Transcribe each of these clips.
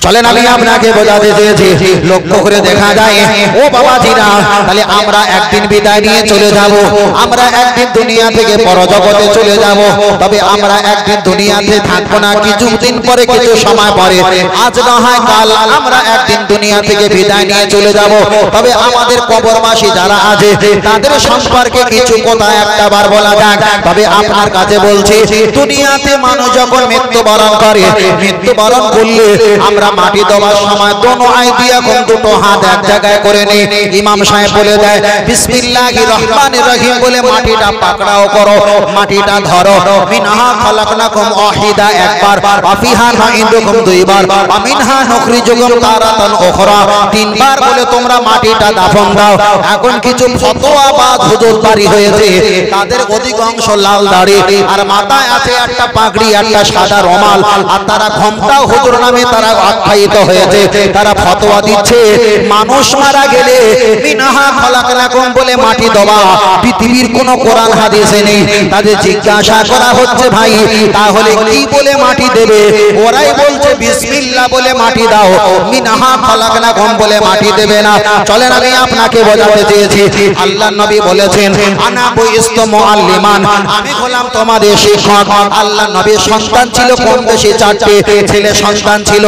চলেন আমি আপনাকে বোঝাতে চেয়েছি, লক্ষ্য করে দেখা যায় ও বাবাজিরা, তাহলে আমরা একদিন বিদায় নিয়ে চলে যাব, আমরা একদিন দুনিয়া থেকে পরজগতে চলে যাব। তবে আমরা একদিন দুনিয়াতে থাকবো না, কিছুদিন পরে, কিছু সময় পরে, আজ না হয় কাল আমরা একদিন দুনিয়া থেকে বিদায় নিয়ে চলে যাব। তবে আমাদের কবরবাসী যারা আছে তাদের সম্পর্কে কিছু কথা একটাবার বলা যাক। তবে আপনার কাছে বলছি, দুনিয়াতে মানুষ যখন মৃত্যুবরণ করে, মৃত্যুবরণ করলে আমরা মাটি দেওয়ার সময় দোনো আইডিয়া কোন দুটো হাত এক জায়গায় করে নেই। ইমাম সাহেব বলে দেয় বিসমিল্লাহির রহমানির রহিম বলে মাটিটা পাকড়াও করো, মাটিটা ধরো। মিনহা খালাকনাকুম ওয়াহিদা একবার, ওয়াফিহা নুঈদুকুম দুইবার, ওয়া মিনহা নুখরিজুকুম তারাতান উখরা তিনবার বলে তোমরা মাটিটা দাফন দাও। এখন কিছু ফতোয়াবাজ হুজুর বাড়ি হয়েছে, তাদের অধিকাংশ লাল দাড়ি আর মাথায় আছে একটা পাগড়ি, একটা সাদা রুমাল, আর তারা ঘোমটা হুজুর নামে তারা আখ্যায়িত হয়েছে। তারা ফতোয়া দিচ্ছে মানুষ মারা গেলে মিনহা খালাকনাকুম বলে মাটি দেওয়া পৃথিবীর কোনো কোরআন হাদিসে নেই। তাদের জিজ্ঞাসা করা হচ্ছে ভাই তাহলে কি বলে মাটি দেবে? ওরাই বলছে বিসমিল্লাহ বলে মাটি দাও, মিনহা খালাকনাকুম বলে মাটি দেবে না। চলেন আমি আপনাকে বোঝাতে চেয়েছি, আল্লাহর নবী বলেছেন আনা বুইস্তু মুআল্লিমান, আমি হলাম তোমাদের শিক্ষক। আল্লাহর নবীর সন্তান ছিল কম বেশি চারটে, ছেলে সন্তান ছিল।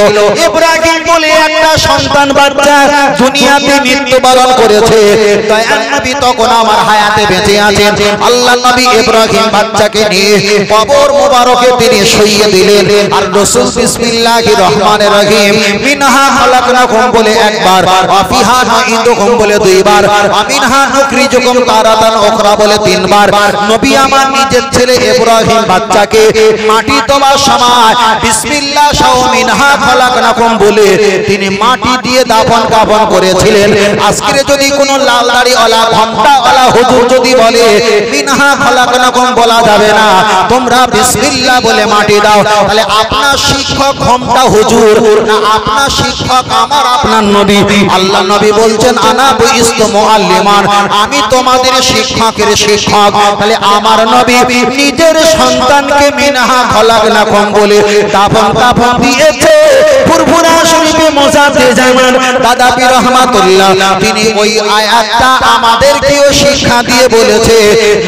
ইব্রাহিম বলে একটা সন্তান বাচ্চা দুনিয়াতে মৃত্যুবরণ করেছে, দয়ার নবী তখন আমার হায়াতে বেঁচে আছেন। আল্লাহর নবী ইব্রাহিম বাচ্চাকে নিয়ে কবর মোবারকে তিনি শুইয়ে দিলেন, আর রাসূল বিসমিল্লাহির রহমানির রহিম মিনহা খালাকনাকুম বলে একবার, ওয়াফিহা নুঈদুকুম বলে দুইবার, ওয়া মিনহা নুখরিজুকুম তারাতান উখরা বলে তিনবার। নবী আমার নিজের ছেলে ইব্রাহিম বাচ্চাকে মাটি দেওয়ার সময় বিসমিল্লাহ সহ মিনহা খালাকনাকুম বলে তিনি মাটি দিয়ে দাফন কাফন করেছিলেন। আজকে যদি কোনো লাল দাড়িওয়ালা ঘোমটাওয়ালা হুজুর যদি বলে মিনহা খালাকনাকুম বলা যাবে না, তোমরা বিসমিল্লাহ বলে মাটি দাও, তাহলে আপনার শিক্ষক ঘোমটা হুজুর না আপনার শিক্ষক আমার আপনার নবী? আল্লাহ নবী বলছেন আনা বুইস্তু মুআল্লিমান, আমি তোমাদের শিক্ষকের শিক্ষক। তাহলে আমার নবী নিজের সন্তানকে মিনহা খালাকনাকুম বলে দাফন কাফন দিয়েছে। ফুরফুরা শরীফে মুজাদ্দিদ জামান দাদাবি রহমাতুল্লাহ তিনি ওই আয়াতটা আমাদেরকেও শিক্ষা দিয়ে বলেছে,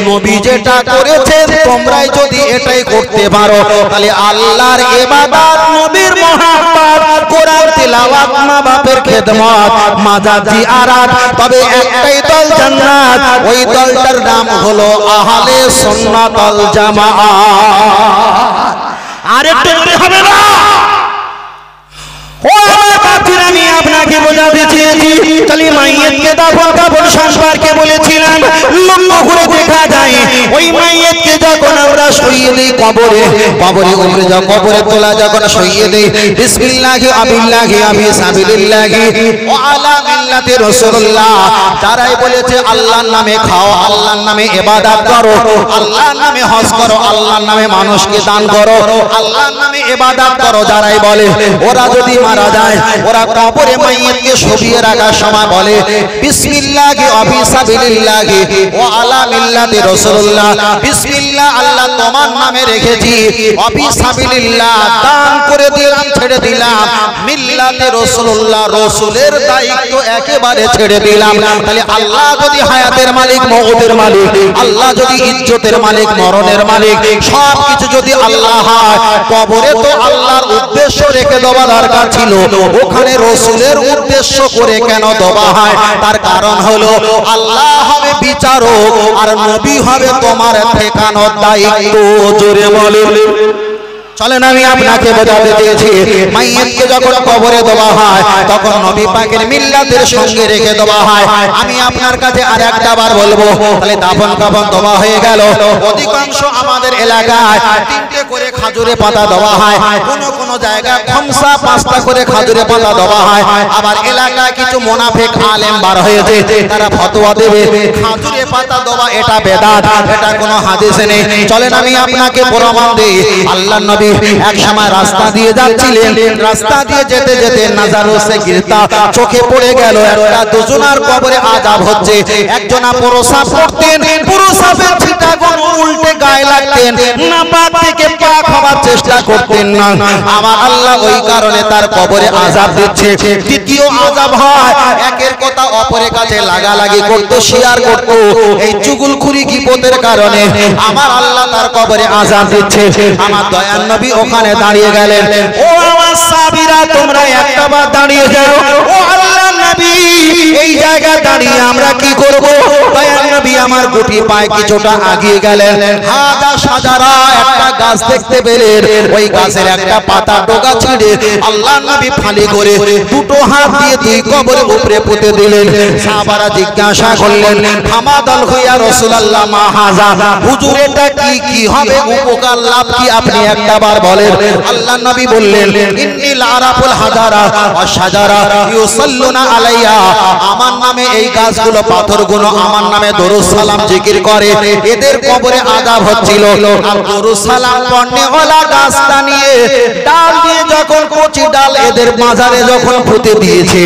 নবী যেটা করেছেন তোমরাই যদি এটাই করতে পারো, তাহলে আল্লাহর ইবাদত, নবীর মুহাব্বত, কোরআন তিলাওয়াত, মা বাপের খেদমত, মাজার জিয়ারত, তবে একটাই দল জান্নাত, ওই দলটার নাম হলো আহলে সুন্নাত ওয়াল জামাআত। আরেকটু হবে না? ও আমার বাচ্চারা, আমি আপনাকে বোঝাতে চেয়েছি, তাহলে মাইয়িতকে দাফন কাফন সম্পর্কে বলেছিলাম। লম্বা করে দেখা যায় ওই মাইয়িতকে যখন আমরা শুইয়ে দেই কবরে, কবরে উপরে যা কবরে তোলা যখন শুইয়ে দেই বিসমিল্লাহি আবিল্লাহি আবি সাবিলিল্লাহি ওয়া আলা মিল্লাতি রাসূলুল্লাহ, তারাই বলেছে আল্লাহর নামে খাও, আল্লাহর নামে ইবাদত করো, আল্লাহর নামে হজ করো, আল্লাহর নামে মানুষকে দান করো, আল্লাহর নামে ইবাদত করো। যারাই বলে ওরা যদি মারা যায়, ওরা কবরে মাইয়িতকে শুইয়ে রাখার সময় বলে বিসমিল্লাহি আবি সাবিলিল্লাহি ওয়া আলা মিল্লাতি রাসূলুল্লাহ, বিসমিল্লাহ আল্লাহ তোমার নামে রেখেছি, আবি সাবিলিল্লাহ দান করে দিলাম, ছেড়ে দিলাম, মিল্লাতে রাসূলুল্লাহ রাসূলের দায়িত্ব একেবারে ছেড়ে দিলাম। তাহলে আল্লাহ যদি হায়াতের মালিক, মওতের মালিক, আল্লাহ যদি ইজ্জতের মালিক, মরণের মালিক, সব কিছু যদি আল্লাহ হয়, কবরে তো আল্লাহর উদ্দেশ্য রেখে দেওয়া দরকার ছিল, ওখানে রাসূলের উদ্দেশ্য করে কেন দেওয়া হয়? তার কারণ হলো আল্লাহ হবে বিচারক আর নবী হবে তোমার ঠেকানোর দায়িত্ব। জোরে বলেন। চলেন আমি আপনাকে বোঝাতে চেয়েছি, মাইয়িতকে যখন কবরে দেওয়া হয় তখন নবী পাকের মিল্লাতের সঙ্গে রেখে দেওয়া হয়। আমি আপনার কাছে আর একটা বার বলবো, তাহলে দাফন কাফন দেওয়া হয়ে গেল। অধিকাংশ আমাদের এলাকায় 3টে করে খাজুরে পাতা দেওয়া হয়, কোন জায়গায় খমসা 5টা করে খাজুরে পাতা দেওয়া হয়। আবার এলাকায় কিছু মুনাফিক আলেম বার হয়েছে, তারা ফতোয়া দেবে খাজুরে পাতা দেওয়া এটা বেদাত, এটা কোনো হাদিসে নেই। চলেন আমি আপনাকে প্রমাণ দেই। আল্লাহর নবী নবী এক সময় রাস্তা দিয়ে যাচ্ছিলেন, রাস্তা দিয়ে যেতে যেতে নাজারো সে গিরতা চোখে পড়ে গেল একটা দুজনার কবরে আযাব হচ্ছে। একজনা প্রসাব করতেন, প্রসাবের ছিটাগুলো উল্টে গায়ে লাগতেন, নাপাক থেকে পাক হওয়ার চেষ্টা করতেন না। আমার আল্লাহ ওই কারণে তার কবরে আযাব দিচ্ছে। দ্বিতীয় আযাব হয় একের কথা অপরের কাছে লাগালাগি করত, শেয়ার করত, এই চুগলখুরি গীবতের কারণে আমার আল্লাহ তার কবরে আযাব দিচ্ছে। আমার দয়ার নবী ওখানে দাঁড়িয়ে গেলেন। ও আমার সাহাবীরা তোমরা একটাবার দাঁড়িয়ে যাও। ও আল্লাহর নবী এই জায়গায় দাঁড়িয়ে আমরা কি করব? দয়ার নবী আমার গুটি পায়ে কিছুটা আগিয়ে গেলেন। হাজা সাজারা একটা গাছ দেখতে পেলেন, ওই গাছের একটা পাতা ডগা ছিঁড়ে আল্লাহর নবী ফালি করে দুটো হাত দিয়ে দুই কবরের উপরে পুঁতে দিলেন। সাহাবারা জিজ্ঞাসা করলেন, হামাদাল হইয়া রাসূলুল্লাহ মা হাজা, হুজুর এটা কি হবে, উপকার লাভ কি আপনি একটাবার বলেন। আল্লাহর নবী বললেন, ইন্নিল আরাফুল হাজারা ওয়াস শাজারা ইউসাল্লুনা আলাইয়া, আমার নামে এই গাছগুলো পাথরগুলো আমার নামে দরুদ সালাম জিকির করে, এদের কবরে আযাব হচ্ছিল। আর দরুদ সালাম পড়নে ওলা গাছটা নিয়ে ডাল দিয়ে যখন কচি ডাল এদের মাজারে যখন পুঁতে দিয়েছে,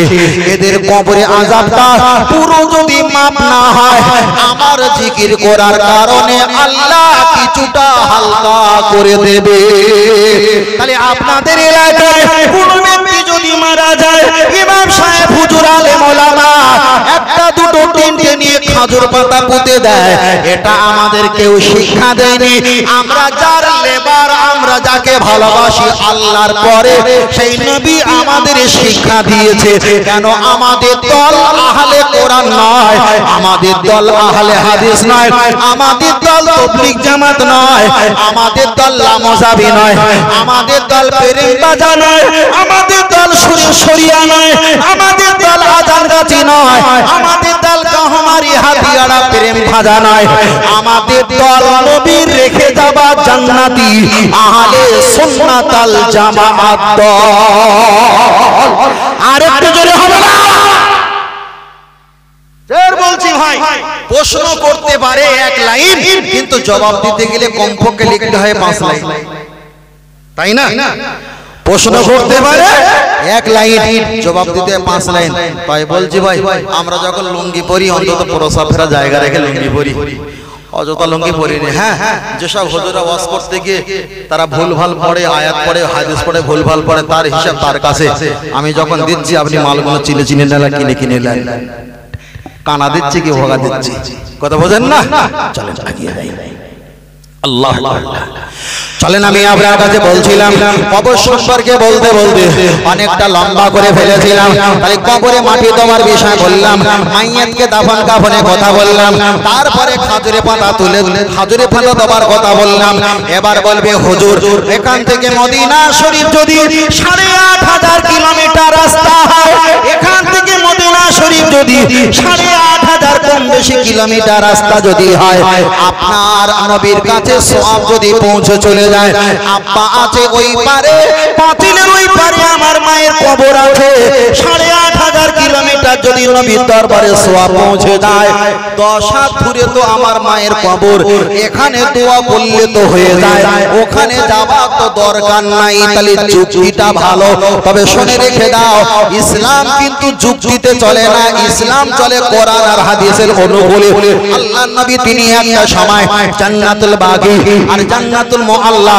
এদের কবরে আযাবটা পুরো যদি মাপ না হয় আমার জিকির করার কারণে আল্লাহ কিছুটা হালকা করে দেবে। তাহলে আপনাদের এলাকায় কোনো ব্যক্তি যদি মারা যায়, ইমাম সাহেব হুজুর আলেম ওলামা একটা দুটো তিনটে নিয়ে খাজুর পাতা পুঁতে দেয়, এটা আমাদের কেউ শিক্ষা দেয়নি। আমরা যার লেবার, আমরা যাকে ভালোবাসি আল্লাহর পরে, সেই নবী আমাদের শিক্ষা দিয়েছে। কেন আমাদের দল আহলে কোরআন নয়, আমাদের দল আহলে হাদিস নয়, আমাদের দল তাবলীগ জামাত নয়, আমাদের দল লামজাবি নয়, আমাদের দল পেরেবাজা নয়, আমাদের দল শরিয়া নয়, আমাদের দল আজানগাছি নয়, আমাদের দল কাহমারি হাতিয়াড়া প্রেম ভাজা নয়, আমাদের দল নবীর রেখে যাওয়া জান্নাতি আহলে সুন্নাতাল জামাত দল। আর একটু জোরে হবে না? বলছি ভাই, প্রশ্ন করতে পারে এক লাইন, কিন্তু জবাব দিতে গেলে কমপক্ষে লিখতে হয় 5 লাইন, তাই না? প্রশ্ন করতে পারে এক লাইন, জবাব দিতে 5 লাইন। তাই বলছি ভাই, আমরা যখন লুঙ্গি পরি অন্তত প্রসাব ফেরা জায়গা রেখে লুঙ্গি পরি, অযথা লুঙ্গি পরিনি। হ্যাঁ, যেসব হুজুরা ওয়াজ করতে গিয়ে তারা ভুলভাল পড়ে, আয়াত পড়ে, হাদিস পড়ে, ভুলভাল পড়ে, তার হিসাব তার কাছে। আমি যখন দিচ্ছি আপনি মালগুলো চিনে নেন, কিনে নেন। কানা দিচ্ছি কি ভোগা দিচ্ছি, কথা বোঝেন না? চলেন আগিয়ে যাই। আল্লাহ চলেন, আমি আপনার কাছে বলছিলাম কবর সম্পর্কে বলতে বলতে অনেকটা লম্বা করে ফেলেছিলাম। তাই কবরে মাটি দেওয়ার বিষয় বললাম, মাইয়াতকে দাফন কাফনের কথা বললাম, তারপরে খাজুরে পাতা তুলে খাজুরে পাতা দেওয়ার কথা বললাম। এবার বলবে হুজুর এখান থেকে মদিনা শরীফ যদি 8,500 কিলোমিটার রাস্তা হয়, এখান থেকে মদিনা শরীফ যদি 8,500 কম বেশি কিলোমিটার রাস্তা যদি হয়, আপনার নবীর কাছে সওয়াব যদি পৌঁছে চলে যায়, আব্বা আছে ওই পারে, পাতিলের ওই পারে আমার মায়ের কবর আছে, 8,500 কিলোমিটার যদি নবীর দরবারে সওয়াব পৌঁছে যায়, 10 হাত দূরে তো আমার মায়ের কবর, এখানে দোয়া করলে তো হয়ে যায়, ওখানে যাওয়া তো দরকার নাই। তাহলে যুক্তিটা ভালো, তবে শুনে রেখে দাও, ইসলাম কিন্তু যুক্তিতে চলে না, ইসলাম চলে কোরআন আর হাদিসের অনুকূলে। আল্লাহর নবী তিনি একটা সময় জান্নাতুল বাগী আর জান্নাতুল মুআল্লা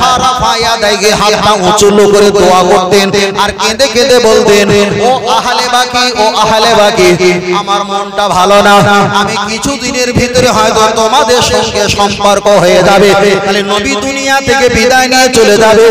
ফারাফায়া দাইগে হাতটা উঁচু করে দোয়া করতেন আর কেঁদে কেঁদে বলতেন, ও আহলে বাগী, ও আহলে বাগী, আমার মনটা ভালো না, আমি কিছুদিনের ভিতরে হয়তো তোমাদের সঙ্গে সম্পর্ক হয়ে যাবে। তাহলে নবী দুনিয়া থেকে বিদায় নিয়ে চলে যাবে,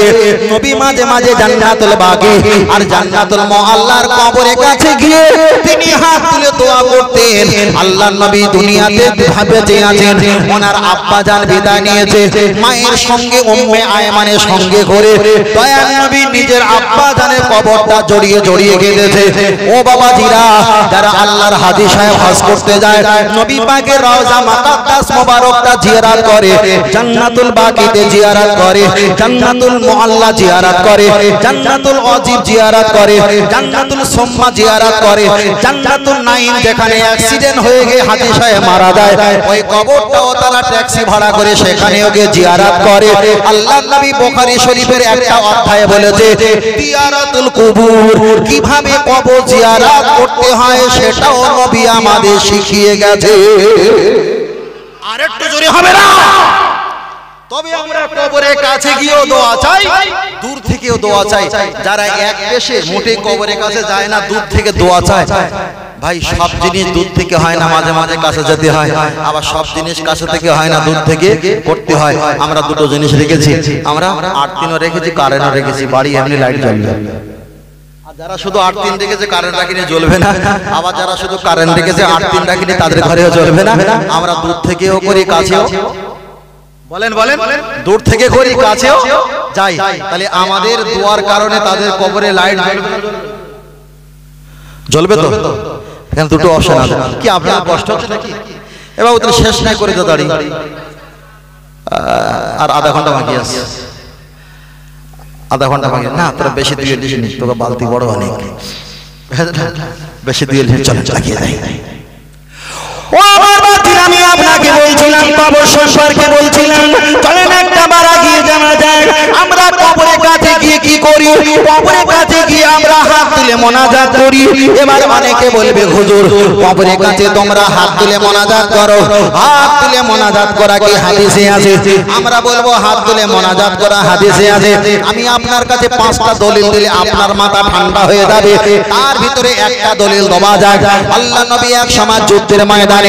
নবী মাঝে মাঝে জান্নাতুল বাগী আর জান্নাতুল মুআল্লার কবরের কাছে গিয়ে তিনি হাত তুলে দোয়া করতেন। আল্লাহর নবী দুনিয়াতে বেঁচে আছেন, ওনার আব্বা জান বিদায় নিয়েছে, মায়ের সঙ্গে উম্মে আয়মানের সঙ্গে করে দয়ার নবী নিজের আব্বা জানের কবরটা জড়িয়ে জড়িয়ে কেঁদেছে। ও বাবাজিরা, বাবাজিরা যারা আল্লাহর হাজী সাহেব হজ করতে যায় নবী পাকের রওজা মুকাদ্দাস মোবারকটা জিয়ারত করে জান্নাতুল বাকিতে জিয়ারত করে জান্নাতুল মুআল্লা জিয়ারত করে জান্নাতুল ওয়াজিব জিয়ারত করে জান্নাতুল সুম্মা জিয়ারত করে জান্নাতুল নাঈম যেখানে অ্যাক্সিডেন্ট হয়ে গিয়ে হাজী সাহেব মারা যায় ওই কবরটাও তারা ট্যাক্সি ভাড়া করে সেখানেও গিয়ে জিয়ারত করে আল্লাহর নবী বুখারী শরীফের একটা অধ্যায়ে বলেছে জিয়ারাতুল কুবুর কিভাবে কবর জিয়ারত করতে হয় সেটাও নবী আমাদের শিখিয়ে গেছে আরেকটু জোরে হবে না তবে আমরা কবরের কাছে গিয়েও দোয়া চাই দূর থেকেও দোয়া চাই যারা এক পেশে মোটে কবরের কাছে যায় না দূর থেকে দোয়া চায় ভাই সব জিনিস দূর থেকে হয় না মাঝে মাঝে কাছে যেতে হয় আবার সব জিনিস কাছে থেকে হয় না দূর থেকে করতে হয় আমরা দুটো জিনিস রেখেছি আমরা 8 দিনও রেখেছি কারেন্টও রেখেছি বাড়ি এমনি লাইট জ্বলবে যারা শুধু 8 দিন রেখেছে কারেন্ট রাখিনি জ্বলবে না আবার যারা শুধু কারেন্ট রেখেছে 8 দিন রাখিনি তাদের ঘরেও জ্বলবে না আমরা দূর থেকেও করি কাছেও বলেন বলেন দূর থেকে করি কাছেও যাই তাহলে আমাদের দোয়ার কারণে তাদের কবরে লাইট জ্বলবে তো এখানে দুটো অপশন আছে কি আপনার কষ্ট হচ্ছে নাকি এবার ওদের শেষ নাই করে তো দাঁড়ি আর আধা ঘন্টা বাকি আছে আধা ঘন্টা বাকি না তোরা বেশি দিয়ে দিস নি তোকে বালতি বড় অনেক বেশি দিয়ে চলে লাগিয়ে দেয় ও আমার বাতিল আমি আপনাকে বলছিলাম কবর সম্পর্কে বলছিলাম চলেন একটা বার আগিয়ে জানা যায় আমরা কবরের কাছে গিয়ে কি করি কবরের কাছে গিয়ে আমরা হাত তুলে মোনাজাত করি এবার অনেকে বলবে হুজুর কবরের কাছে তোমরা হাত তুলে মোনাজাত করো হাত তুলে মোনাজাত করা কি হাদিসে আছে আমরা বলবো হাত তুলে মোনাজাত করা হাদিসে আছে আমি আপনার কাছে 5টা দলিল দিলে আপনার মাথা ঠান্ডা হয়ে যাবে তার ভিতরে একটা দলিল দেওয়া যাক আল্লাহ নবী এক সময় যুদ্ধের ময়দানে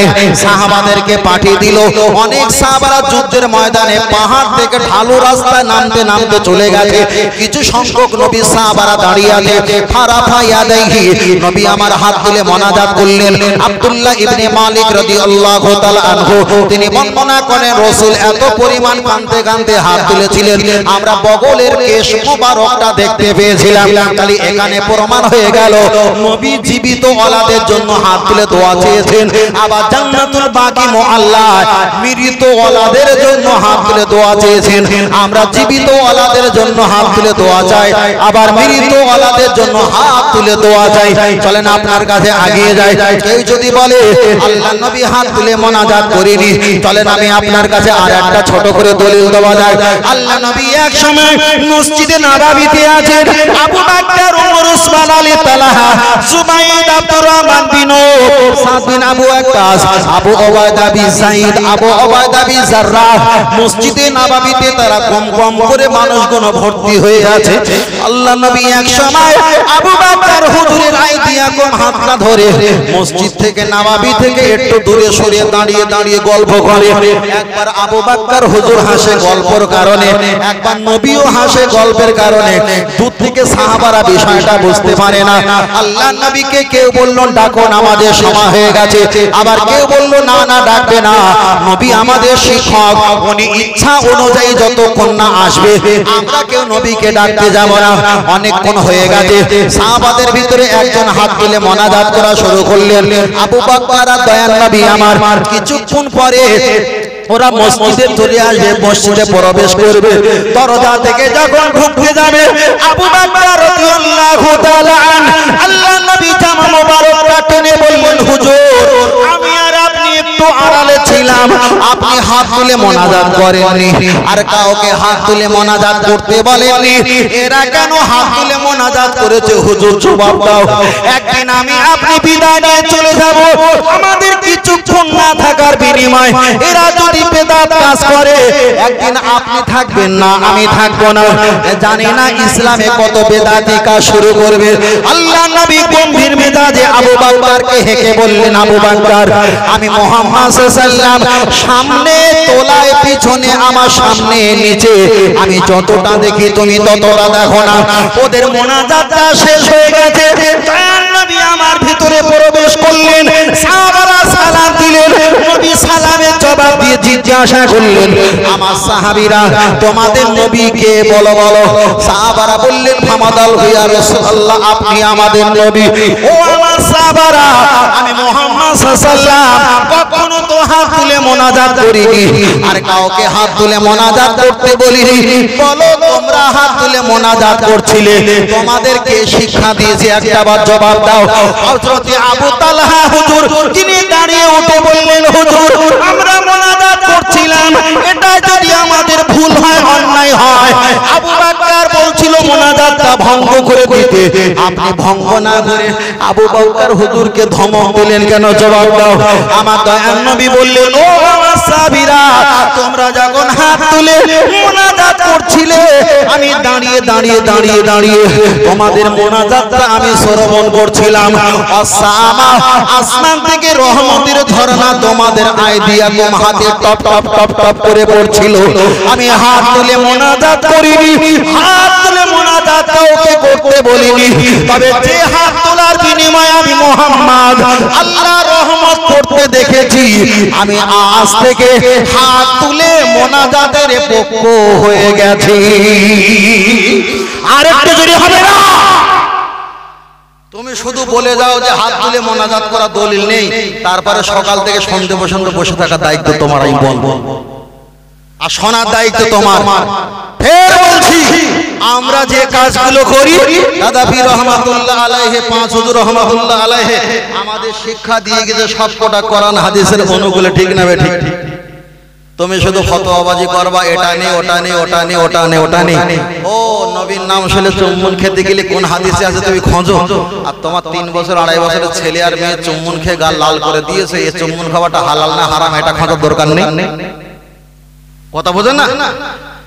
সাহাবাদেরকে পাঠিয়ে দিল অনেক সাহাবারা যুদ্ধের ময়দানে পাহাড় থেকে ঢালু রাস্তায় নামতে নামতে চলে গেছে কিছু সংখ্যক নবী সাহাবারা দাঁড়িয়ে আছে ফারাফা ইয়াদাইহি নবী আমার হাত তুলে মোনাজাত করলেন আব্দুল্লাহ ইবনে মালিক রাদিয়াল্লাহু তাআলা আনহু তিনি বর্ণনা করেন রাসূল এত পরিমাণ কাঁদতে কাঁদতে হাত তুলেছিলেন আমরা বগলের কেশ মোবারকটা দেখতে পেয়েছিলাম তাহলে এখানে প্রমাণ হয়ে গেল নবী জীবিত ওলাদের জন্য হাত তুলে দোয়া চেয়েছেন আবার জান্নাতুল বাকি মুআল্লা মৃত ওলাদের জন্য হাত তুলে দোয়া চেয়েছেন আমরা জীবিত ওলাদের জন্য হাত তুলে দোয়া চাই আবার মৃত ওলাদের জন্য হাত তুলে দোয়া চাই চলেন আপনার কাছে এগিয়ে যাই কেউ যদি বলে আল্লাহর নবী হাত তুলে মোনাজাত করেনি চলেন আমি আপনার কাছে আরেকটা ছোট করে দলিল দেওয়া যায় আল্লাহ নবী এক সময় মসজিদে নববীতে আছেন আবু বকর ওমর উসমান আলী তালহা সুবাইদ আব্দুর রহমান বিন সাদ বিন আবু ওয়াক্কাস আবু ওবায়দা বিন সাইদ আবু ওবায়দা বিন জাররাহ মসজিদে নববীতে তারা কম কম করে মানুষগুলো ভর্তি হয়ে আছে আল্লাহ নবী এক সময় আবু বকর হুজুরের আইডিয়া কোন হাতটা ধরে মসজিদ থেকে নববী থেকে একটু দূরে সরে দাঁড়িয়ে দাঁড়িয়ে গল্প করে একবার আবু বকর হুজুর হাসে গল্পের কারণে একবার নবীও হাসে গল্পের কারণে দূর থেকে সাহাবারা বিষয়টা বুঝতে পারে না আল্লাহর নবীকে কেউ বলল ডাকো নামাজের সময় হয়ে গেছে আবার কেউ বলল না না ডাকবে না নবী আমাদের শিক্ষক উনি ইচ্ছা অনুযায়ী যতক্ষণ না আসবে আমরা কেউ নবীকে ডাকতে যাব না অনেকক্ষণ হয়ে গেছে সাহাবাদের ভিতরে একজন হাত তুলে মোনাজাত করা শুরু করলেন আবু বকর আর দয়ার নবী আমার কিছুক্ষণ পরে ওরা মসজিদে চলে আসবে মসজিদে প্রবেশ করবে দরজা থেকে যখন ঢুকতে যাবে আবু বকর রাদিয়াল্লাহু তাআলা আল্লাহর নবী জামা মোবারকটা টেনে বললেন হুজুর আমি আর আপনি একটু আড়ালে ছিলাম আপনি হাত তুলে মোনাজাত করেননি আর কাউকে হাত তুলে মোনাজাত করতে বলেননি এরা কেন হাত তুলে মোনাজাত করেছে হুজুর জবাব দাও একদিন আমি আপনি বিদায় নিয়ে চলে যাব আমাদের কিছুক্ষণ না থাকার বিনিময়ে এরা যদি বেদাত কাজ করে একদিন আপনি থাকবেন না আমি থাকবো না জানি না ইসলামে কত বেদাতি কাজ শুরু করবে আল্লাহর নবী গম্ভীর মেজাজে আবু বকরকে হেঁকে বললেন আবু বকর আমি মুহাম্মদ সাল্লাল্লাহু আলাইহি ওয়াসাল্লাম সামনে তোলায় পিছনে আমার সামনে নিচে আমি যতটা দেখি তুমি ততটা দেখো না ওদের মোনাজাতটা শেষ হয়ে গেছে দয়ার নবী আমার ভিতরে প্রবেশ করলেন সাহাবারা সালাম দিলেন নবী সালামের জবাব দিয়ে জিজ্ঞাসা করলেন আমার সাহাবীরা তোমাদের নবীকে বলো বলো সাহাবারা বললেন ফামাদাল ইয়া রাসূলুল্লাহ আপনি আমাদের নবী ও আমার সাহাবারা আমি মুহাম্মদ সাল্লাল্লাহু কখনো তো হাত তুলে মোনাজাত করিনি আর কাউকে হাত তুলে মোনাজাত করতে বলিনি বলো তোমরা হাত তুলে মোনাজাত করছিলে তোমাদেরকে শিক্ষা দিয়েছি একটা বার জবাব দাও হযরত আবু তালহা হুজুর তিনি দাঁড়িয়ে উঠে বললেন হুজুর আমরা মোনাজাত করছিলাম এটা যদি আমাদের ভুল হয় অন্যায় হয় আবু বকর বলছিল মোনাজাতটা ভঙ্গ করে দিতে আপনি ভঙ্গ না করে আবু বকর হুজুরকে ধমক দিলেন কেন জবাব দাও আমার দয়ার নবী বললেন ও আমার সাহাবীরা তোমরা যখন হাত তুলে মোনাজাত করছিলে আমি দাঁড়িয়ে দাঁড়িয়ে দাঁড়িয়ে দাঁড়িয়ে তোমাদের মোনাজাতটা আমি শ্রবণ করছিলাম আসামা আসমান থেকে রহমতের ঝর্ণা তোমাদের আইডিয়া কম হাতে টপ টপ টপ টপ করে পড়ছিল আমি হাত তুলে মোনাজাত করিনি হাত তুলে মোনাজাত কাউকে করতে বলিনি তবে যে হাত তোলার বিনিময়ে আমি মুহাম্মদ আল্লাহর রহমত করতে দেখেছি আমি আজ থেকে হাত তুলে মোনাজাতের পক্ষ হয়ে গেছি আর একটু জোরে হবে না তুমি শুধু বলে যাও যে হাত তুলে মোনাজাত করা দলিল নেই তারপরে সকাল থেকে সন্ধ্যা পর্যন্ত বসে থাকার দায়িত্ব তোমার আমি বলবো আর শোনার দায়িত্ব তোমার ফের বলছি আমরা যে কাজগুলো করি দাদা পীর রহমাতুল্লাহ আলাইহি পাঁচ হুজুর রহমাতুল্লাহ আলাইহি আমাদের শিক্ষা দিয়ে গেছে সবকটা কোরআন হাদিসের অনুকূলে ঠিক না বে ঠিক তুমি শুধু ফতোয়াবাজি করবা এটা নেই ওটা নেই ওটা নেই ওটা নেই ওটা নেই ও নবীর নাম শুনে চুম্বন খেতে গেলে কোন হাদিসে আছে তুমি খোঁজো আর তোমার 3 বছর 2.5 বছরের ছেলে আর মেয়ে চুম্বন খেয়ে গাল লাল করে দিয়েছে এই চুম্বন খাওয়াটা হালাল না হারাম এটা খোঁজার দরকার নেই কথা বোঝেন না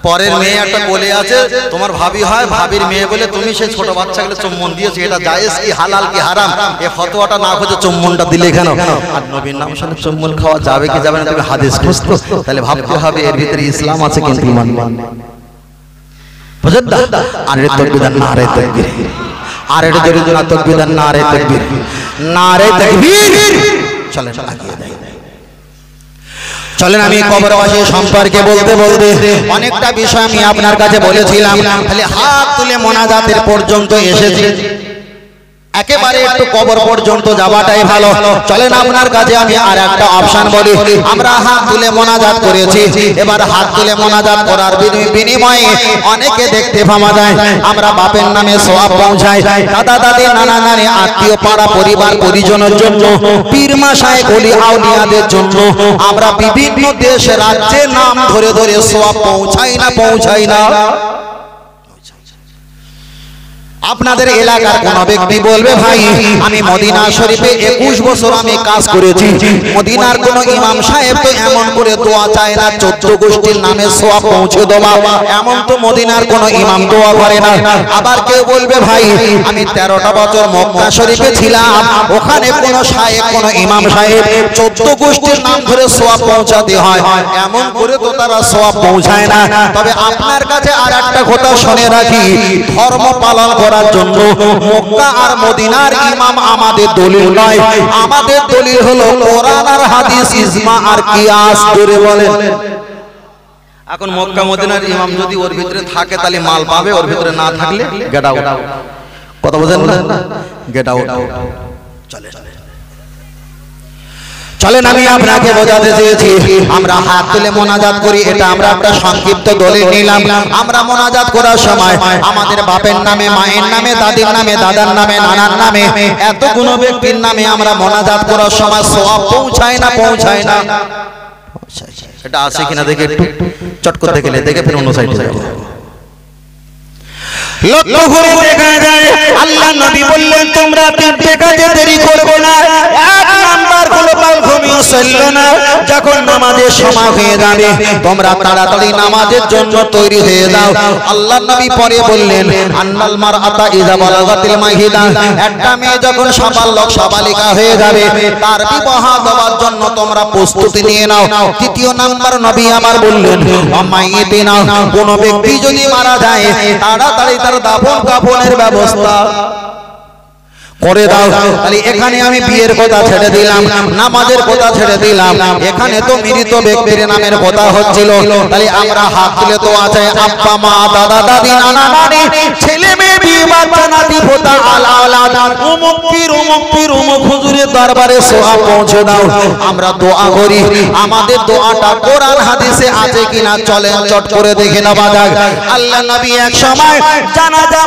পরের মেয়ে একটা বলে আছে তোমার ভাবি হয় ভাবির মেয়ে বলে তুমি সেই ছোট বাচ্চাগুলো চুম্বন দিয়েছো এটা জায়েজ কি হালাল কি হারাম এই ফতোয়াটা না খুঁজে চুম্বনটা দিলে কেন আর নবীর নাম শুনে চুম্বন খাওয়া যাবে কি যাবে না তুমি হাদিস খুঁজছো তাহলে ভাবতে হবে এর ভিতরে ইসলাম আছে কিন্তু ঈমান নেই বুঝেন না আর এর তাকবীর নারে তাকবীর আর এটা জোরে জোরে তাকবীর নারে তাকবীর নারে তাকবীর চলেন লাগিয়ে দেয় চলেন আমি কবরবাসী সম্পর্কে বলতে বলতে অনেকটা বিষয় আমি আপনার কাছে বলেছিলাম খালি হাত তুলে মোনাজাতের পর্যন্ত এসেছি একেবারে একটু কবর পর্যন্ত যাওয়াটাই ভালো চলেন আপনার কাছে আমি আর একটা অপশন বলি আমরা হাত তুলে মোনাজাত করেছি এবার হাত তুলে মোনাজাত করার বিনিময়ে অনেকে দেখতে পাওয়া যায় আমরা বাপের নামে সওয়াব পৌঁছাই দাদা দাদি নানা নানি আত্মীয় পাড়া পরিবার পরিজনের জন্য পীর মাশায়েখ ওলি আউলিয়াদের জন্য আমরা বিভিন্ন দেশ রাজ্যে নাম ধরে ধরে সওয়াব পৌঁছাই না আপনাদের এলাকার কোন ব্যক্তি বলবে ভাই আমি মদিনা শরীফে 21 বছর আমি কাজ করেছি মদিনার কোন ইমাম সাহেব তো এমন করে দোয়া চায় না 14 গোষ্ঠীর নামে সওয়াব পৌঁছে দেওয়া এমন তো মদিনার কোন ইমাম দোয়া করে না আবার কেউ বলবে ভাই আমি 13টা বছর মক্কা শরীফে ছিলাম ওখানে কোন শায়েখ কোন ইমাম সাহেব 14 গোষ্ঠীর নাম ধরে সওয়াব পৌঁছাতে হয় এমন করে তো তারা সওয়াব পৌঁছায় না তবে আপনার কাছে আরেকটা কথা শুনে রাখি ধর্ম পালন করার জন্য মক্কা আর মদিনার ইমাম আমাদের দলিল নয় আমাদের দলিল হলো কোরআন আর হাদিস ইজমা আর কিয়াস ধরে বলেন এখন মক্কা মদিনার ইমাম যদি ওর ভিতরে থাকে তাহলে মাল পাবে ওর ভিতরে না থাকলে গেট আউট কথা বুঝেন না গেট আউট চলে চলেন আমি আপনাকে বোঝাতে চেয়েছি আমরা হাত তুলে মোনাজাত করি এটা আমরা একটা সংক্ষিপ্ত দলিল নিলাম আমরা মোনাজাত করার সময় আমাদের বাপের নামে মায়ের নামে দাদির নামে দাদার নামে নানার নামে এতগুলো ব্যক্তির নামে আমরা মোনাজাত করার সময় সওয়াব পৌঁছায় না এটা আছে কিনা দেখে একটু চট করে দেখে ফির অন্য সাইডে যাবো লক্ষ্য করে দেখা যায় আল্লাহ নবী বললেন তোমরা তিনটে কাজে দেরি করবে না এক নাম্বার হলো ঘুমিয়ে চললো না যখন নামাজের সময় হয়ে যাবে তোমরা তাড়াতাড়ি নামাজের জন্য তৈরি হয়ে যাও আল্লাহ নবী পরে বললেন আন্নাল মারআতা ইযা বালাগাতিল মাহিদা একটা মেয়ে যখন সাবালক সাবালিকা হয়ে যাবে তার বিবাহ দেওয়ার জন্য তোমরা প্রস্তুতি নিয়ে নাও তৃতীয় নাম্বার নবী আমার বললেন মাইয়িতিনা কোন ব্যক্তি যদি মারা যায় তাড়াতাড়ি তার দাফন কাফনের ব্যবস্থা করে দাও তাহলে এখানে আমি বিয়ের কথা ছেড়ে দিলাম নামাজের কথা ছেড়ে দিলাম এখানে তো মৃত ব্যক্তির নামের কথা হচ্ছিল তাহলে আমরা হাত তুলে তো আছে আব্বা মা দাদা দাদি নানা নানি ছেলে মেয়ে বিয়ে বাচ্চা নাতি পোতা আলা আলাদা অমুক পীর অমুক হুজুরের দরবারে সওয়াব পৌঁছে দাও। আমরা দোয়া করি, আমাদের দোয়াটা কোরআন হাদিসে আছে কিনা চলেন চট করে দেখে নেওয়া যাক। আল্লাহ নবী এক সময় জানাজা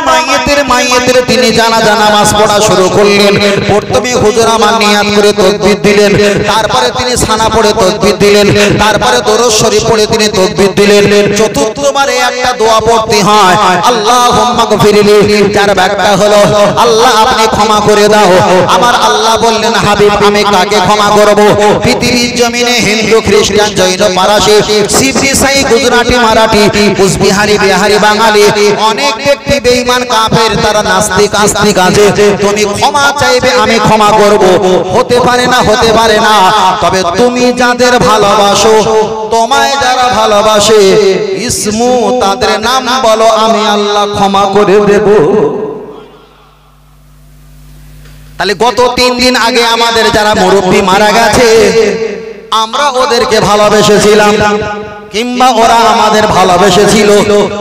মাইয়েতের তিনি জানাজা নামাজ পড়া শুরু করলেন। প্রথমে হুজুর আমার নিয়াত করে তাকবীর দিলেন, তারপরে তিনি সানা পড়ে তাকবীর দিলেন, তারপরে দরুদ শরীফ পড়ে তিনি তাকবীর দিলেন। চতুর্থবারে একটা দোয়া পড়তে হয়, আল্লাহুম্মা গফিরলি, যার ব্যাখ্যা হলো আল্লাহ আপনি ক্ষমা করে দাও। আমার আল্লাহ বললেন হাবিব আমি কাকে ক্ষমা করব? পৃথিবীর জমিনে হিন্দু খ্রিস্টান জৈন পারসি শিখ ইসাই গুজরাটি মারাঠি কুচবিহারি বিহারি বাঙালি অনেক ব্যক্তি বেঈমান কাফের তারা নাস্তিক আস্তিক আছে, তুমি ক্ষমা চাইবে আমি ক্ষমা করব। হতে পারে না, তবে তুমি যাদের ভালোবাসো, তোমায় যারা ভালোবাসে ইসমু তাদের নাম বলো, আমি আল্লাহ ক্ষমা করে দেব। তাহলে গত 3 দিন আগে আমাদের যারা মুরব্বী মারা গেছে আমরা ওদেরকে ভালোবেসেছিলাম, কিংবা ওরা আমাদের ভালোবেসেছিল।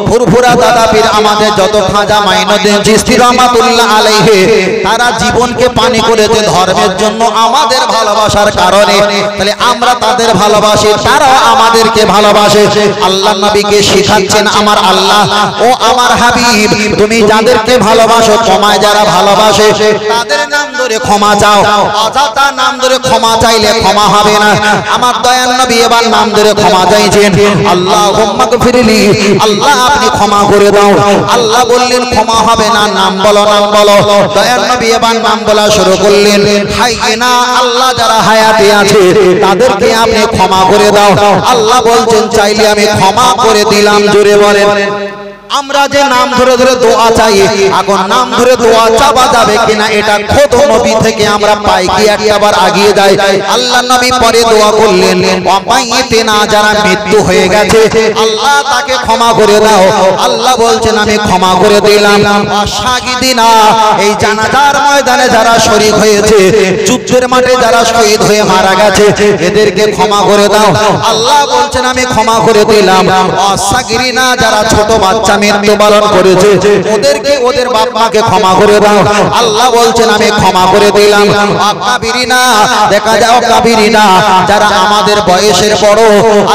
ফুরফুরা দাদা পীর আমাদের যত খাজা মাইনুদ্দিন চিশতি রহমাতুল্লাহ আলাইহি তারা জীবনকে পানি করেছে ধর্মের জন্য আমাদের ভালোবাসার কারণে। তাহলে আমরা তাদের ভালোবাসি, তারাও আমাদেরকে ভালোবাসে। আল্লাহ নবীকে শিখাচ্ছেন আমার আল্লাহ ও আমার হাবিব তুমি যাদেরকে ভালোবাসো, তোমায় যারা ভালোবাসে তাদের নাম ধরে ক্ষমা চাও। অযথা নাম ধরে ক্ষমা চাইলে ক্ষমা হবে না। আমার দয়ার নবী এবার নাম ধরে ক্ষমা চাইছেন, আল্লাহুম্মা গফিরলি, আল্লাহ আপনি ক্ষমা করে দাও। আল্লাহ বললেন ক্ষমা হবে না, নাম বলো। দয়ার নবী এবার নাম বলা শুরু করলেন, হাইয়িনা, আল্লাহ যারা হায়াতে আছে তাদেরকে আপনি ক্ষমা করে দাও। আল্লাহ বলছেন চাইলে আমি ক্ষমা করে দিলাম। জোরে বলেন। আমরা যে নাম ধরে ধরে দোয়া চাই, এখন নাম ধরে দোয়া চাওয়া যাবে কিনা এটা খোদ নবী থেকে আমরা পাই কি একবার আগিয়ে যায়। আল্লাহ নবী পরে দোয়া করলেন, ওয়ামাইতিনা, যারা মৃত্যু হয়ে গেছে আল্লাহ তাকে ক্ষমা করে দাও। আল্লাহ বলছেন আমি ক্ষমা করে দিলাম। শাহিদিনা, এই জানাজার ময়দানে যারা শরীক হয়েছে, যুদ্ধের মাঠে যারা শহীদ হয়ে মারা গেছে এদেরকে ক্ষমা করে দাও। আল্লাহ বলছেন আমি ক্ষমা করে দিলাম। অসাগিরিনা, যারা ছোট বাচ্চা মৃত্যুবরণ করেছে ওদেরকে ওদের বাপ মাকে ক্ষমা করে দাও। আল্লাহ বলছেন আমি ক্ষমা করে দিলাম। কাবিরিনা, দেখা যাও কাবিরিনা, যারা আমাদের বয়সের বড়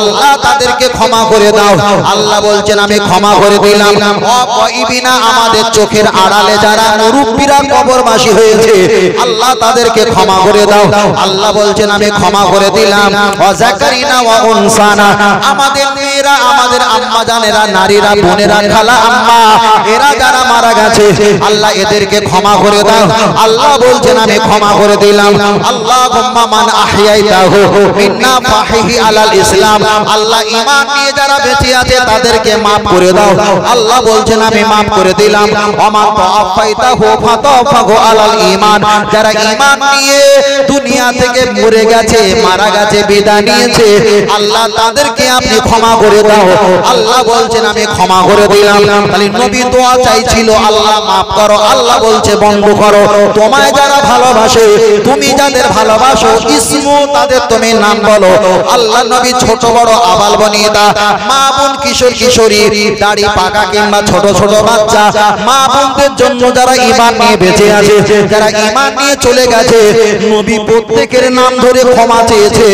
আল্লাহ তাদেরকে ক্ষমা করে দাও। আল্লাহ বলছেন আমি ক্ষমা করে দিলাম। অকইবিনা, আমাদের চোখের আড়ালে যারা মুরুব্বিরা কবরবাসী হয়েছে আল্লাহ তাদেরকে ক্ষমা করে দাও। আল্লাহ বলছেন আমি ক্ষমা করে দিলাম। ওয়াজাকারিনা ওয়া উনসানা, আমাদের মেয়েরা, আমাদের আম্মা জানেরা, নারীরা, বোনেরা, খালা আম্মা এরা যারা মারা গেছে আল্লাহ এদেরকে ক্ষমা করে দাও। আল্লাহ বলছেন আমি ক্ষমা করে দিলাম। আল্লাহুম্মা মান আহইয়াইতাহু মিন্না ফাহিহি আলাল ইসলাম, আল্লাহ ঈমান নিয়ে যারা বেঁচে আছে তাদেরকে maaf করে দাও। আল্লাহ বলছেন আমি maaf করে দিলাম। ওমান তাওফাইতাহু ফাতাওফাহু আলাল ঈমান, যারা ঈমান নিয়ে দুনিয়া থেকে মরে গেছে, মারা গেছে, বিদায় নিয়েছে আল্লাহ তাদেরকে আপনি ক্ষমা করে দাও। আল্লাহ বলছেন আমি ক্ষমা করে দিলাম। তাহলে নবী দোয়া চাইছিল আল্লাহ maaf করো, আল্লাহ বলছে বন্ধ করো। তোমায় যারা ভালোবাসে, তুমি যাদের ভালোবাসো ইসমু তাদের তুমি নাম বলো। আল্লাহ নবী ছোট বড় আবাল বনিতা, মা বোন, কিশোর কিশোরী, দাড়ি পাকা কিংবা ছোট ছোট বাচ্চা, মা বোনদের জন্য যারা ঈমান নিয়ে বেঁচে আছে, যারা ঈমান নিয়ে চলে গেছে, নবী প্রত্যেকের নাম ধরে ক্ষমা চেয়েছে।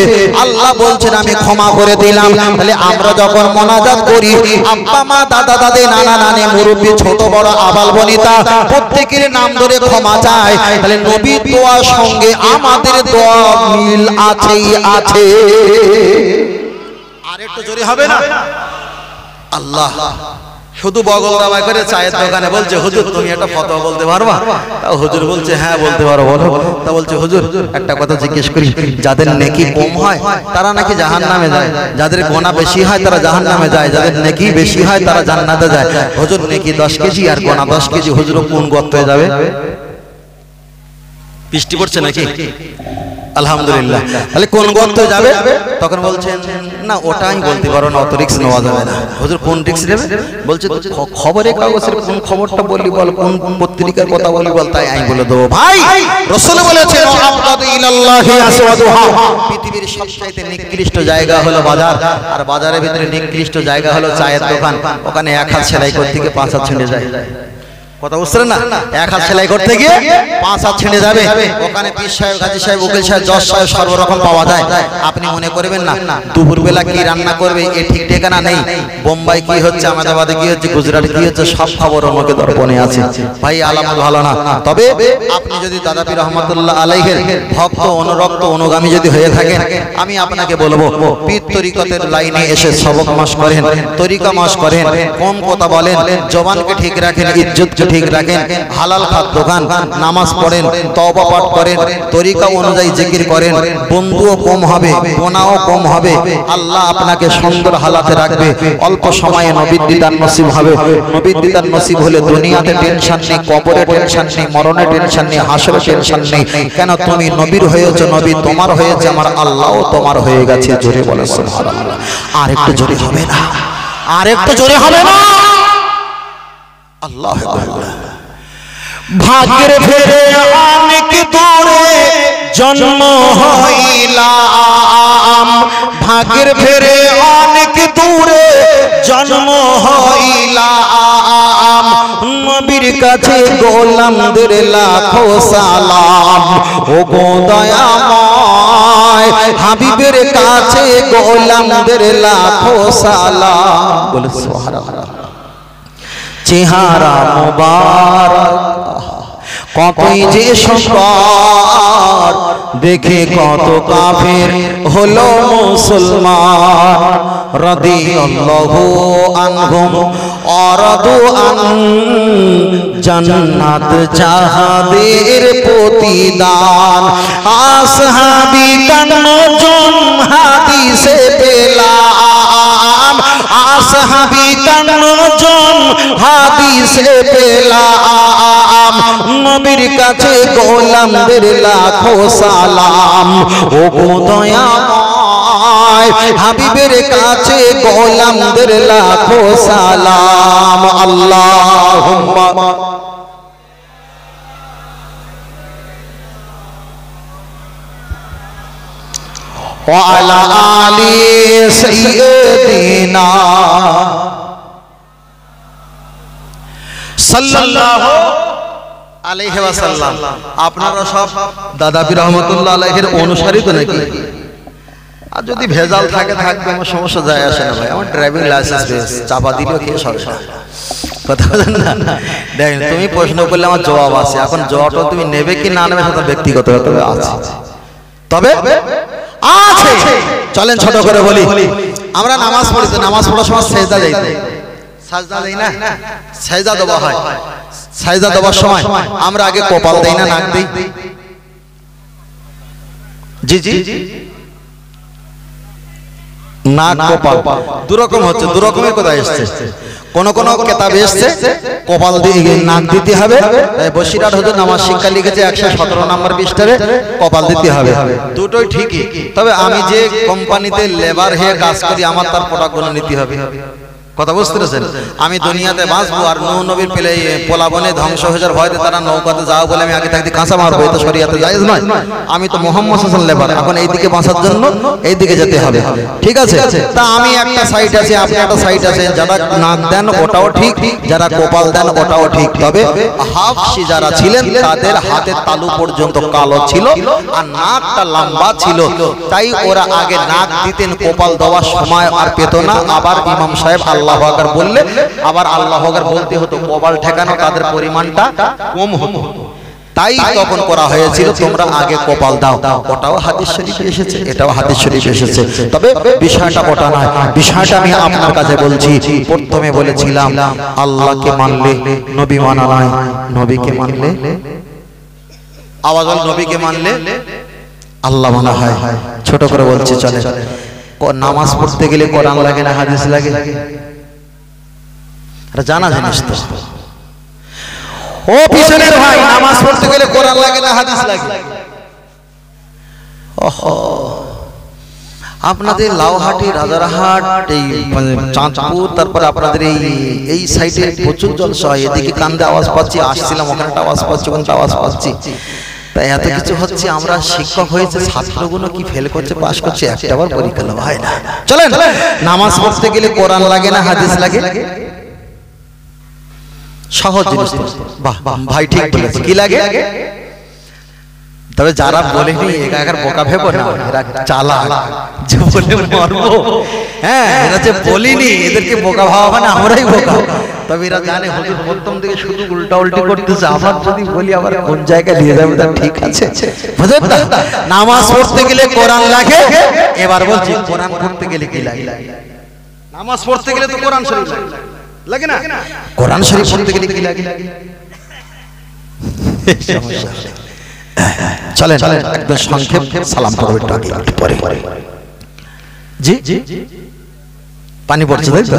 আল্লাহ বলছেন আমি ক্ষমা করে দিলাম। তাহলে আমরা যখন মোনাজাত করি, আব্বা মা, দাদা দাদি, নানা নানি, মুরব্বী, ছোট বড় আবাল বনিতা প্রত্যেকের নাম ধরে ক্ষমা চাই, তাহলে নবীর দোয়ার সঙ্গে আমাদের দোয়া মিল আছেই আছে। আর একটু জোরে হবে না? আল্লাহ শুধু বগল দাবাই করে চায়ের দোকানে বলছে হুজুর তুমি একটা ফতোয়া বলতে পারবা? তাও হুজুর বলছে হ্যাঁ বলতে পারো, বলো। তা বলছে হুজুর একটা কথা জিজ্ঞেস করি, যাদের নেকি কম হয় তারা নাকি জাহান্নামে যায়, যাদের গোনা বেশি হয় তারা জাহান্নামে যায়, যাদের নেকি বেশি হয় তারা জান্নাতে যায়। হুজুর নেকি 10 কেজি আর গোনা 10 কেজি, হুজুর কোন গর্তে যাবে? বৃষ্টি পড়ছে নাকি? আলহামদুলিল্লাহ। তাহলে কোন গর্তে যাবে? তখন বলছেন না ওটা আমি বলতে পারো না, অত রিস্ক নেওয়া যাবে না। হুজুর কোন রিস্ক নেবে? বলছে খবরের কাগজের কোন খবরটা বললি বল, কোন পত্রিকার কথা বললি বল, তাই আমি বলে দেবো। ভাই রাসূল বলেছেন আবগাদু ইলাল্লাহি আসওয়াদুহা, পৃথিবীর সবচাইতে নিকৃষ্ট জায়গা হলো বাজার, আর বাজারের ভিতরে নিকৃষ্ট জায়গা হলো চায়ের দোকান। ওখানে এক হাত সেলাই করতে গিয়ে 5 হাত ছিঁড়ে যায়। কথা বুঝছেন না? এক হাত সেলাই করতে গিয়ে 5 হাত ছেড়ে যাবে। ওখানে পীর সাহেব, গাজী সাহেব, উকিল সাহেব, জজ সাহেব সর্বরকম পাওয়া যায়। আপনি মনে করবেন না দুপুরবেলা কি রান্না করবে এ ঠিক ঠিকানা নেই। বোম্বাই কি হচ্ছে, আহমেদাবাদে কি হচ্ছে, গুজরাট কি হচ্ছে, সব খবর মুখে দর্পণে আছে। ভাই আলামত ভালো না। তবে আপনি যদি দাদা পীর রহমাতুল্লাহ আলাইহির ভক্ত, অনুরক্ত, অনুগামী যদি হয়ে থাকেন, আমি আপনাকে বলবো পীর তরিকতের লাইনে এসে সবক মাস করেন, তরিকা মাস করেন, কম কথা বলেন, জবানকে ঠিক রাখেন, ইজ্জতকে ঠিক রাখেন, হালাল খাদ্য খান, নামাজ পড়েন, তওবা পাঠ করেন, তরিকা অনুযায়ী জিকির করেন, বন্ধুও কম হবে, গুনাহও কম হবে, আল্লাহ আপনাকে সুন্দর হালাতে রাখবে। অল্প সময়ে নবীর দিদার নসিব হবে। নবীর দিদার নসিব হলে দুনিয়াতে টেনশন নেই, কবরে টেনশন নেই, মরণে টেনশন নেই, হাসরে টেনশন নেই। কেন? তুমি নবীর হয়েছো, নবী তোমার হয়েছে, আমার আল্লাহও তোমার হয়ে গেছে। জোরে বলে সুবহানাল্লাহ। আর একটু জোরে হবে না? আর একটু জোরে হবে না? আল্লাহু আকবার। ভাগ্যের ফেরে অনেক দূরে জন্ম হইলাম, ভাগ্যের ফেরে অনেক দূরে জন্ম হইলাম, নবীর কাছে গোলামদের লাখো সালাম। ও গো দয়াময় হাবিবের কাছে গোলামদের লাখো সালাম। বলে সুবহানাল্লাহ। চেহারা মুবারক কতই যে সুন্দর, দেখে কত কাফের হলো মুসলমান। রাদিয়াল্লাহু আনহুম ওয়ারাদু আন, জান্নাত যাহাদের প্রতিদান। আসহাবী কান্নজন হাদিসে পেলাম, আসহাবী কান্নজন হাদিসে পেলাম, নবীর কাছে গোলামদের লাখো সালাম। ও গো দয়াময় হাবিবের কাছে গোলামদের লাখো সালাম। আল্লাহুম্মা ওয়া আলা আলি সাইয়্যিদিনা সাল্লাল্লাহু আলাইহি ওয়াসাল্লাম। আপনারা সব দাদা পীর রহমাতুল্লাহ আলাইহির অনুসারী তো নাকি? আর যদি ভেজাল থাকে থাকবে, আমার সমস্যা যায় আসে না ভাই। আমার ড্রাইভিং লাইসেন্স রয়েছে, চাপা দিলেও কে সমস্যা। কথা বলেন না? দেখেন তুমি প্রশ্ন করলে আমার জবাব আছে। এখন জবাবটা তুমি নেবে কি না নেবে সেটা ব্যক্তিগত তবে আছে, তবে আছে। চলেন ছোট করে বলি, আমরা নামাজ পড়ি তো নামাজ পড়ার সময় সেজদা দেই, সাজদা দেই না? সেজদা দেওয়া হয়। সেজদা দেওয়ার সময় আমরা আগে কপাল দেই না নাক দেই? জি জি, নাক কপাল দুরকম হচ্ছে, দুরকমের কথা এসছে। কোন কোন কিতাবে এসছে কপাল দিয়ে নাক দিতে হবে। তাই বসিরহাট হুজুর নামাজ শিক্ষা লিখেছে 117 নম্বর পৃষ্ঠায় কপাল দিতে হবে। দুটোই ঠিকই, তবে আমি যে কোম্পানিতে লেবার হয়ে কাজ করি আমার তার প্রোডাক্টগুলো নিতে হবে। কথা বুঝতে পেরেছেন? আমি দুনিয়াতে বাঁচবো আর নূহ নবীর পেলে পোলাবনে ধ্বংস হয়ে যাওয়ার ভয়তে তারা নৌকাতে যাও বলে আমি আগে থাকতে কাঁচা মারবো, এটা শরীয়তে জায়েজ নয়। আমি তো মুহাম্মদ সাল্লাল্লাহু আলাইহি ওয়াসাল্লাম লেবার, এখন এইদিকে বাঁচার জন্য এইদিকে যেতে হবে, ঠিক আছে? তা আমি একটা সাইড আছে, আপনি একটা সাইড আছে। যারা নাক দেন ওটাও ঠিক, যারা কপাল দেন ওটাও ঠিক। তবে হাফসি যারা ছিলেন তাদের হাতের তালু পর্যন্ত কালো ছিল আর নাকটা লম্বা ছিল, তাই ওরা আগে নাক দিতেন, কপাল দেওয়ার সময় আর পেত না। আবার ইমাম সাহেব আল্লাহু আকবার বললে আবার আল্লাহু আকবার বলতে হতো, কপাল ঠেকানো তাদের পরিমাণটা কম হতো, তাই তখন করা হয়েছিল তোমরা আগে কপাল দাও। ওটাও হাদিস শরীফে এসেছে, এটাও হাদিস শরীফে এসেছে। তবে বিষয়টা ওটা নয়, বিষয়টা আমি আপনার কাছে বলছি। প্রথমে বলেছিলাম আল্লাহকে মানলে নবী মানা নয়, নবীকে মানলে আওয়াজ হল নবীকে মানলে আল্লাহ মানা হয়। ছোট করে বলছি চলে। নামাজ পড়তে গেলে কোরআন লাগে না হাদিস লাগে? এটা জানা জিনিস তো। ও পিছনের ভাই, নামাজ পড়তে গেলে কোরআন লাগে না হাদিস লাগে? ওহো, আপনাদের লাউহাটি, রাজারহাট, এই চাঁদপুর, তারপর আপনাদের এই সাইডে প্রচুর জলসা হয়। এদিকে কান্দে আওয়াজ পাচ্ছি, আসছিলাম ওখানে আওয়াজ পাচ্ছি, ওখানে আওয়াজ পাচ্ছি। তাই এত কিছু হচ্ছে। আমরা শিক্ষক হয়েছে, ছাত্রগুলো কি ফেল করছে পাস করছে, একটাবার পরীক্ষা হয় না। চলেন, নামাজ পড়তে গেলে কোরআন লাগে না হাদিস লাগে? সহজ জিনিস। বাহ ভাই ঠিক বলেছে, কি লাগে? তবে যারা বলেনি একাকার বোকা ভেবো না, এরা চালাক, যে বলে মরবো। হ্যাঁ, এরা যে বলিনি এদেরকে বোকা ভাবা না, আমরাই বোকা। তবে এরা জানে হুজুর প্রথম থেকে শুধু উল্টা উল্টি করতেছে, আবার যদি বলি আবার কোন জায়গায় নিয়ে যাবে, তা ঠিক আছে। বুঝলেন না? নামাজ পড়তে গেলে কোরআন লাগে। এবার বলছি কোরআন পড়তে গেলে কি লাগে? নামাজ পড়তে গেলে তো কোরআন শরীফ লাগে না? কোরআন শরীফ পড়তে গেলে কি লাগে? চলেন একদম সংক্ষেপ সালাম করব একটু আগে একটু পরে। জি পানি পড়ছে তাই তো?